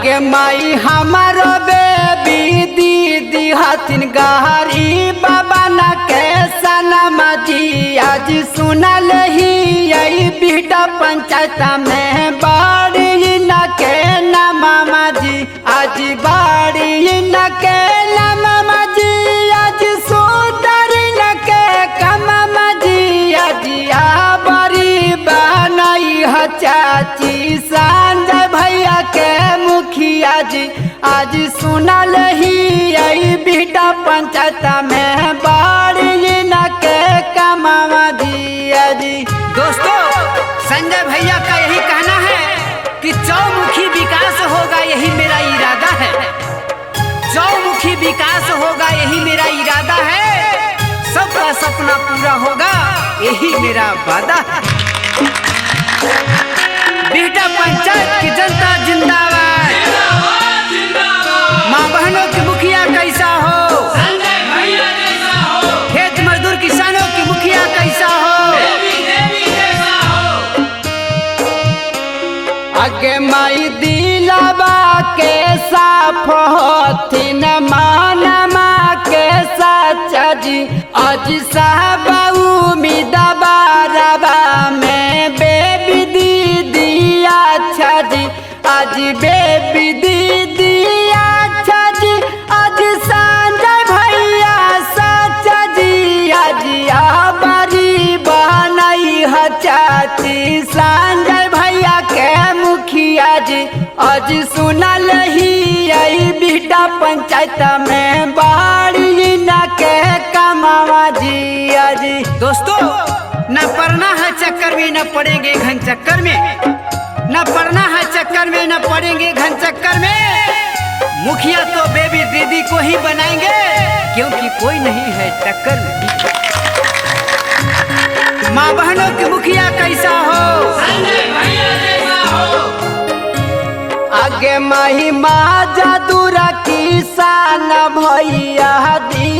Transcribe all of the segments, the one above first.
आगे माई हमारो बेबी दीदी हथिन गहरी बाबा न के सनमा जी आज सुनल ही यही बीटा पंचायत में बाड़ी न के मामा जी आज बाड़ी न के मामा जी आज सुंदर न के कमामा जी आज बड़ी बनाई है चाची संजय भैया के मुखिया जी आज सुनल ही यही बीटा पंचायत में बाड़ी न के कमामा जी। दोस्तों संजय भैया का यही कहना है कि चौमुखी विकास होगा यही मेरा इरादा है, चौमुखी विकास होगा यही मेरा इरादा है, सबका सपना पूरा होगा यही मेरा वादा है। बीटा पंचायत की जनता जिंदाबाद, माँ बहनों की मुखिया कैसा हो, संजय भैया जैसा हो, खेत मजदूर किसानों की मुखिया कैसा हो, आगे माई दिलावा के साफ होथिन मानमा के सच्चा जी आज साहब उम्मीदवा रबा में बेबी दीदी अच्छा जी आज बेबी दीदी अच्छा जी आज संजय भैया सच्चा जी आज बड़ी बनाई है चाची संजय भैया के मुखिया जी आज सुनल ही यही बीटा पंचायत में बाड़ी न के कमावा जी आज। दोस्तों न पढ़ना है चक्कर में न पड़ेंगे घन चक्कर में, न पढ़ना है चक्कर में न पड़ेंगे घन चक्कर में, मुखिया तो बेबी दीदी को ही बनाएंगे क्योंकि कोई नहीं है टक्कर में। माँ बहनों की मुखिया कैसा हो, संजय भैया जैसा हो, आगे माही माँ जादूरा किसान भैया दी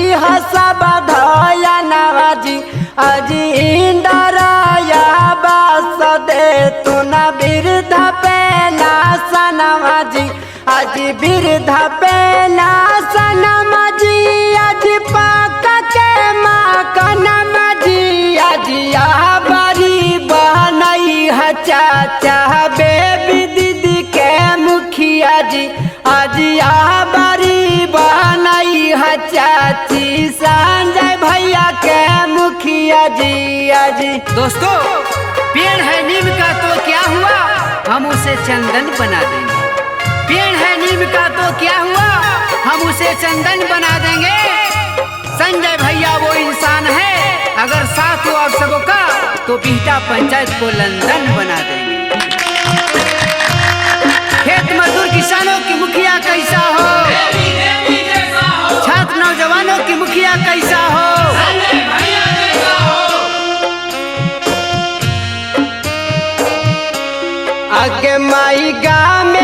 सब धया नवाजी आज इंदराया बस दे तू न वृद्ध पेना सनमाजी आज वृद्ध पेना सनमाजी आज पाका के माँ कनमाजी आज बड़ी बनई है चाचा बेबी दीदी के मुखिया जी आज बड़ी बनाई है चाची संजय भैया के मुखिया जी आज। दोस्तों पेड़ है नीम का तो क्या हुआ हम उसे चंदन बना देंगे, पेड़ है नीम का तो क्या हुआ हम उसे चंदन बना देंगे, संजय भैया वो इंसान है अगर साथ हो आप सबका तो बीटा पंचायत को लंदन बना देंगे। खेत मजदूर किसानों की मुखिया कैसा हो, देवी जैसा हो, छात्र नौजवानों की मुखिया कैसा हो, संजय भैया जैसा हो, आगे माई गामे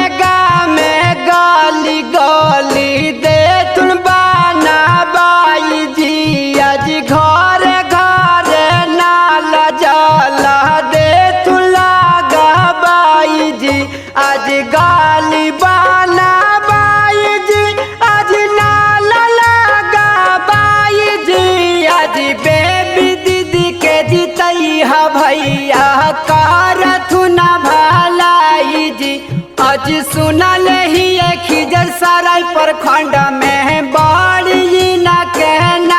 गली गली दे तुन बाना बाई जी आज घर घर नाल जला दे तू लागा बाई जी आज गाली बाना बाई जी आज नाल लगा बाई जी आज बेबी दीदी के जीतई है भैया करथु न भलाई जी आज सुनल ही खिजर सराय प्रखंड में बाड़ी न के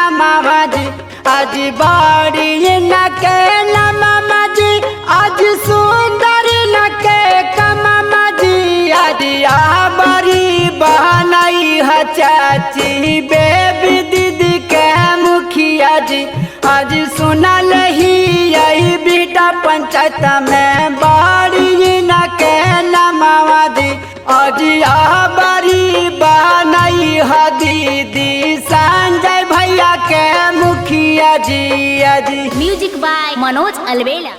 मामा जी आज बाड़ी न के मामा जी आज सुंदर न के कमामा जी आज बड़ी बनाई है चाची बेबी दीदी के मुखिया जी आज सुनल ही यही बीटा पंचायत में बाड़ी न के मामा जी आज बड़ी बनाई है दीदी संजय भैया के मुखिया जी आज। Music by Manoj अलवेला।